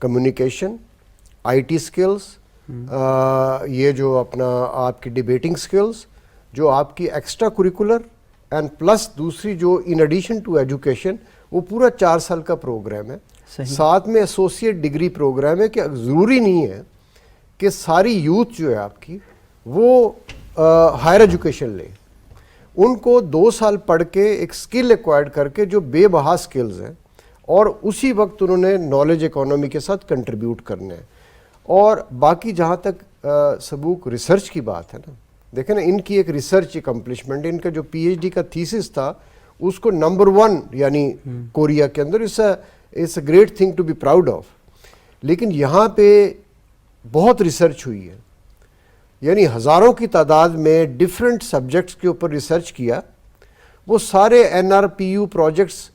communication, I T skills, یہ جو اپنا آپ کی ڈیبیٹنگ سکلز, جو آپ کی ایکسٹرا کوریکولر, اینڈ پلس دوسری جو ان ایڈیشن ٹو ایجوکیشن, وہ پورا 4 سال کا پروگرام ہے. ساتھ میں ایسوسیٹ ڈگری پروگرام ہے, کہ ضروری نہیں ہے کہ ساری یوتھ جو ہے آپ کی وہ ہائر ایجوکیشن لے. ان کو 2 سال پڑھ کے ایک سکل ایکوائرڈ کر کے جو بے بہا سکلز ہیں, اور اسی وقت انہوں نے نالج اکانومی کے ساتھ کنٹریبیوٹ کرنا ہے. اور باقی جہاں تک سبوک ریسرچ کی بات ہے نا, دیکھیں نا ان کی ایک ریسرچ اکمپلشمنٹ, ان کا جو پی ایچ ڈی کا تھیسس تھا اس کو نمبر 1 یعنی کوریا کے اندر, it's a great thing to be proud of. لیکن یہاں پہ بہت ریسرچ ہوئی ہے, یعنی ہزاروں کی تعداد میں ڈیفرنٹ سبجیکٹس کے اوپر ریسرچ کیا. وہ سارے N R P U projects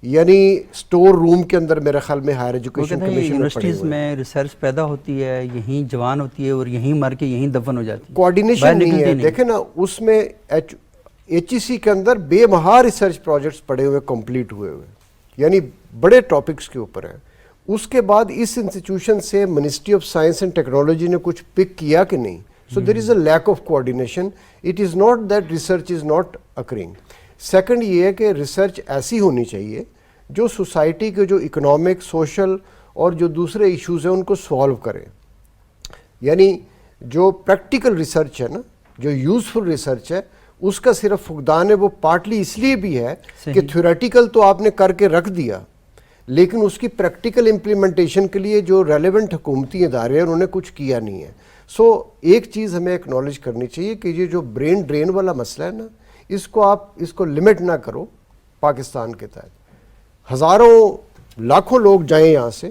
یعنی سٹور روم کے اندر میرے خیال میں ہائر ایجوکیشن کمیشن یونیورسٹیز میں ریسرچ پیدا ہوتی ہے, یہیں جوان ہوتی ہے اور یہیں مر کے یہیں دفن ہو جاتی ہے. کوارڈینیشن نہیں ہے. دیکھیں نا اس میں ایچ ای سی کے اندر بے مہار ریسرچ پروجیکٹس پڑے ہوئے, کمپلیٹ ہوئے ہوئے, یعنی بڑے ٹاپکس کے اوپر ہیں. اس کے بعد اس انسٹیٹیوشن سے ministry of science and technology نے کچھ پک کیا کہ نہیں. So there is a lack of coordination. It is not that research is not occurring. Second یہ ہے کہ ریسرچ ایسی ہونی چاہیے جو سوسائٹی کے جو اکنامک, سوشل اور جو دوسرے ایشوز ہیں ان کو سوالو کرے. یعنی جو پریکٹیکل ریسرچ ہے نا, جو یوزفل ریسرچ ہے, اس کا صرف فقدان ہے. وہ پارٹلی اس لیے بھی ہے کہ تھیوریٹیکل تو آپ نے کر کے رکھ دیا, لیکن اس کی پریکٹیکل امپلیمنٹیشن کے لیے جو ریلیونٹ حکومتی ادارے ہیں انہوں نے کچھ کیا نہیں ہے. سو ایک چیز ہمیں ایکنالج کرنی چاہیے کہ یہ جو برین ڈرین والا مسئلہ ہے نا, اس کو آپ اس کو لمٹ نہ کرو پاکستان کے تحت. ہزاروں لاکھوں لوگ جائیں یہاں سے,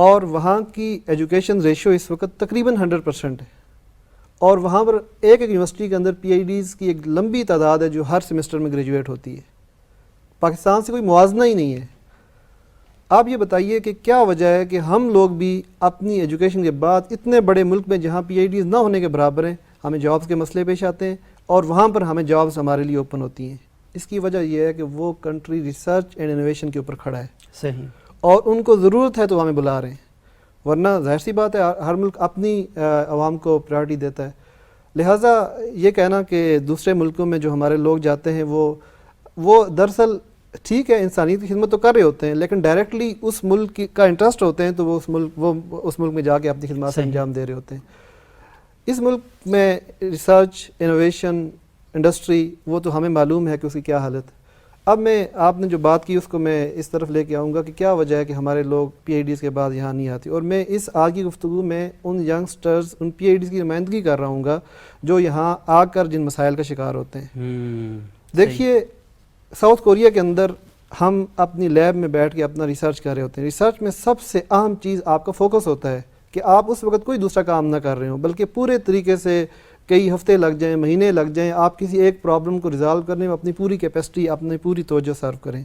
اور وہاں کی ایجوکیشن ریشو اس وقت تقریباً 100% ہے، اور وہاں پر ایک یونیورسٹی کے اندر پی آئی ڈیز کی ایک لمبی تعداد ہے جو ہر سیمسٹر میں گریجویٹ ہوتی ہے. پاکستان سے کوئی موازنہ ہی نہیں ہے. آپ یہ بتائیے کہ کیا وجہ ہے کہ ہم لوگ بھی اپنی ایجوکیشن کے بعد اتنے بڑے ملک میں جہاں پی آئی ڈیز نہ ہونے کے برابر ہیں ہمیں جابس کے مسئلے پیش آتے ہیں، اور وہاں پر ہمیں جابس ہمارے لیے اوپن ہوتی ہیں. اس کی وجہ یہ ہے کہ وہ کنٹری ریسرچ اینڈ انوویشن کے اوپر کھڑا ہے. صحیح. اور ان کو ضرورت ہے تو ہمیں بلا رہے ہیں، ورنہ ظاہر سی بات ہے ہر ملک اپنی عوام کو پرائرٹی دیتا ہے. لہٰذا یہ کہنا کہ دوسرے ملکوں میں جو ہمارے لوگ جاتے ہیں وہ دراصل ٹھیک ہے انسانیت کی خدمت تو کر رہے ہوتے ہیں، لیکن ڈائریکٹلی اس ملک کا انٹرسٹ ہوتے ہیں تو وہ اس ملک میں جا کے اپنی خدمات سے انجام دے رہے ہوتے ہیں. اس ملک میں ریسرچ انوویشن انڈسٹری وہ تو ہمیں معلوم ہے کہ اس کی کیا حالت. اب میں آپ نے جو بات کی اس کو میں اس طرف لے کے آؤں گا کہ کیا وجہ ہے کہ ہمارے لوگ پی آئی ڈیز کے بعد یہاں نہیں آتی، اور میں اس آج کی گفتگو میں ان ینگسٹرز ان پی آئی ڈیز کی نمائندگی کر رہا ہوں گا جو یہاں آ کر جن مسائل کا شکار ہوتے ہیں. دیکھیے ساؤتھ کوریا کے اندر ہم اپنی لیب میں بیٹھ کے اپنا ریسرچ کر رہے ہوتے ہیں. ریسرچ میں سب سے اہم چیز آپ کا فوکس ہوتا ہے کہ آپ اس وقت کوئی دوسرا کام نہ کر رہے ہوں بلکہ پورے طریقے سے کئی ہفتے لگ جائیں، مہینے لگ جائیں، آپ کسی ایک پرابلم کو ریزالو کرنے میں اپنی پوری کیپیسٹی اپنی پوری توجہ صرف کریں.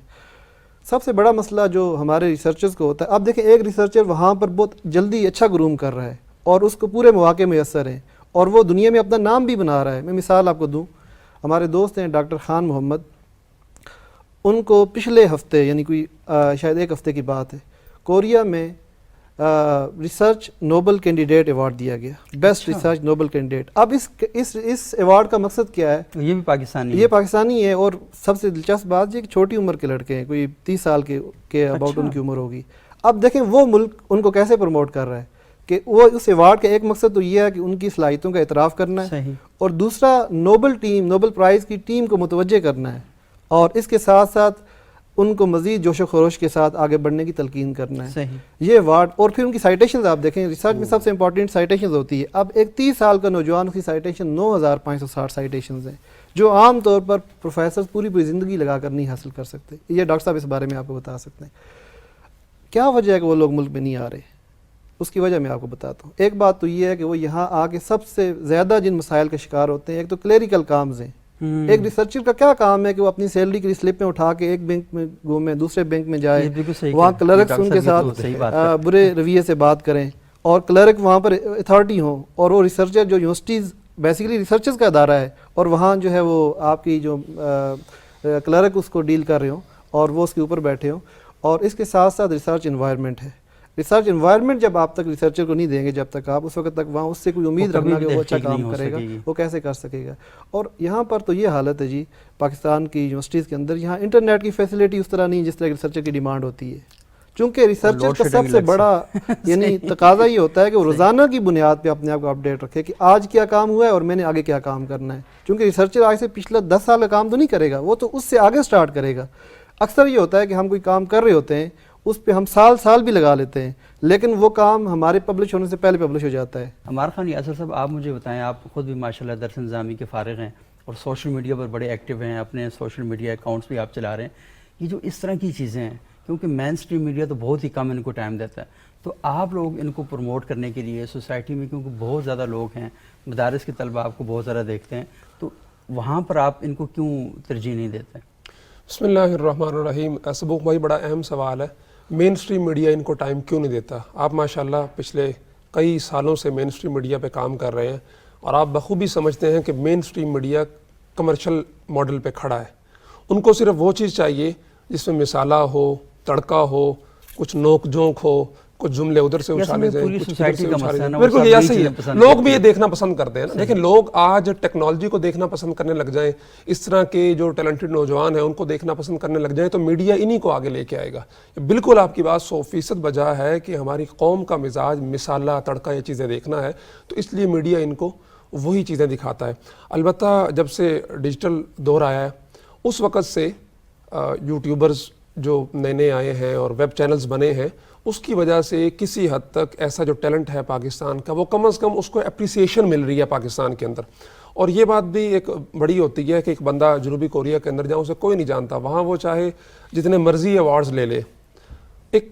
سب سے بڑا مسئلہ جو ہمارے ریسرچرز کو ہوتا ہے، اب دیکھیں ایک ریسرچر وہاں پر بہت جلدی اچھا گروم کر رہا ہے اور اس کو پورے مواقع میسر ہیں اور وہ دنیا میں اپنا نام بھی بنا رہا ہے. میں مثال آپ کو دوں، ہمارے دوست ہیں ڈاکٹر خان محمد، ان کو پچھلے ہفتے یعنی کوئی شاید ایک ہفتے کی بات ہے کوریا میں ریسرچ نوبل کینڈیڈیٹ ایوارڈ دیا گیا، بیسٹ ریسرچ نوبل کینڈیڈیٹ. اب اس ایوارڈ کا مقصد کیا ہے؟ یہ بھی پاکستانی، یہ پاکستانی ہے، اور سب سے دلچسپ بات یہ کہ چھوٹی عمر کے لڑکے ہیں، کوئی 30 سال کے اباؤٹ ان کی عمر ہوگی. اب دیکھیں وہ ملک ان کو کیسے پروموٹ کر رہا ہے کہ وہ اس ایوارڈ کا ایک مقصد تو یہ ہے کہ ان کی صلاحیتوں کا اعتراف کرنا ہے، اور دوسرا نوبل پرائز کی ٹیم کو متوجہ کرنا ہے، اور اس کے ساتھ ساتھ ان کو مزید جوش و خروش کے ساتھ آگے بڑھنے کی تلقین کرنا ہے. یہ ایوارڈ اور پھر ان کی سائٹیشنز آپ دیکھیں، ریسرچ میں سب سے امپورٹنٹ سائٹیشنز ہوتی ہے. اب ایک 30 سال کا نوجوان کی سائٹیشن 9560 سائٹیشنز ہیں جو عام طور پر پروفیسرز پوری زندگی لگا کر نہیں حاصل کر سکتے. یہ ڈاکٹر صاحب اس بارے میں آپ کو بتا سکتے ہیں. کیا وجہ ہے کہ وہ لوگ ملک میں نہیں آ رہے؟ اس کی وجہ میں آپ کو بتاتا ہوں. ایک بات تو یہ ہے کہ وہ یہاں آ کے سب سے زیادہ جن مسائل کا شکار ہوتے ہیں، ایک تو کلیریکل کامز ہیں. ایک ریسرچر کا کیا کام ہے کہ وہ اپنی سیلری کی سلپیں اٹھا کے ایک بینک میں گھومے، دوسرے بینک میں جائے، وہاں کلرکس ان کے ساتھ برے رویے سے بات کریں، اور کلرک وہاں پر اتھارٹی ہوں، اور وہ ریسرچر جو یونیورسٹیز بیسیکلی ریسرچرز کا ادارہ ہے اور وہاں جو ہے وہ آپ کی جو کلرک اس کو ڈیل کر رہے ہوں اور وہ اس کے اوپر بیٹھے ہوں. اور اس کے ساتھ ساتھ ریسرچ انوائرمنٹ ہے. ریسرچ انوائرمنٹ جب آپ تک ریسرچر کو نہیں دیں گے، جب تک آپ اس وقت تک وہاں اس سے کوئی امید رکھنا کہ وہ اچھا کام کرے گا، وہ کیسے کر سکے گا. اور یہاں پر تو یہ حالت ہے جی پاکستان کی یونیورسٹیز کے اندر، یہاں انٹرنیٹ کی فیسلٹی اس طرح نہیں جس طرح ریسرچر کی ڈیمانڈ ہوتی ہے. چونکہ ریسرچر کا سب سے بڑا یعنی تقاضا یہ ہوتا ہے کہ وہ روزانہ کی بنیاد پہ اپنے آپ کو اپڈیٹ رکھے کہ آج کیا کام ہوا ہے اور میں نے آگے کیا کام کرنا ہے. چونکہ ریسرچر آج سے پچھلا 10 سال کا کام تو نہیں کرے گا، وہ تو اس سے آگے سٹارٹ کرے گا. اکثر یہ ہوتا ہے کہ ہم کوئی کام کر رہے ہوتے ہیں، اس پہ ہم سال بھی لگا لیتے ہیں، لیکن وہ کام ہمارے پبلش ہونے سے پہلے پبلش ہو جاتا ہے. عمار خان یاسر صاحب، آپ مجھے بتائیں، آپ خود بھی ماشاءاللہ درس نظامی کے فارغ ہیں اور سوشل میڈیا پر بڑے ایکٹیو ہیں، اپنے سوشل میڈیا اکاؤنٹس بھی آپ چلا رہے ہیں. یہ جو اس طرح کی چیزیں ہیں، کیونکہ مین اسٹریم میڈیا تو بہت ہی کم ان کو ٹائم دیتا ہے، تو آپ لوگ ان کو پروموٹ کرنے کے لیے سوسائٹی میں، کیونکہ بہت زیادہ لوگ ہیں، مدارس کے طلبہ آپ کو بہت زیادہ دیکھتے ہیں، تو وہاں پر آپ ان کو کیوں ترجیح نہیں دیتے؟ بسم اللہ الرحمن الرحیم. سبوق بھائی، بڑا اہم سوال ہے. مین اسٹریم میڈیا ان کو ٹائم کیوں نہیں دیتا؟ آپ ماشاءاللہ پچھلے کئی سالوں سے مین اسٹریم میڈیا پہ کام کر رہے ہیں اور آپ بخوبی سمجھتے ہیں کہ مین اسٹریم میڈیا کمرشل ماڈل پہ کھڑا ہے. ان کو صرف وہ چیز چاہیے جس میں مسالہ ہو، تڑکا ہو، کچھ نوک جھونک ہو، کچھ جملے ادھر سے اچھالے جائیں، کچھ ادھر سے اچھالے جائیں. بالکل ایسا ہی ہے، لوگ بھی یہ دیکھنا پسند کرتے ہیں نا. لیکن لوگ آج ٹیکنالوجی کو دیکھنا پسند کرنے لگ جائیں، اس طرح کے جو ٹیلنٹڈ نوجوان ہیں ان کو دیکھنا پسند کرنے لگ جائیں، تو میڈیا انہی کو آگے لے کے آئے گا. بالکل آپ کی بات 100% بجا ہے کہ ہماری قوم کا مزاج مسالہ تڑکا یہ چیزیں دیکھنا ہے، تو اس لیے میڈیا ان کو وہی چیزیں دکھاتا ہے. البتہ جب سے ڈیجیٹل دور آیا ہے اس وقت سے یوٹیوبرز جو نئے آئے ہیں اور ویب چینلز بنے ہیں، اس کی وجہ سے کسی حد تک ایسا جو ٹیلنٹ ہے پاکستان کا، وہ کم از کم اس کو اپریسیشن مل رہی ہے پاکستان کے اندر. اور یہ بات بھی ایک بڑی ہوتی ہے کہ ایک بندہ جنوبی کوریا کے اندر جہاں اسے کوئی نہیں جانتا، وہاں وہ چاہے جتنے مرضی ایوارڈز لے لے، ایک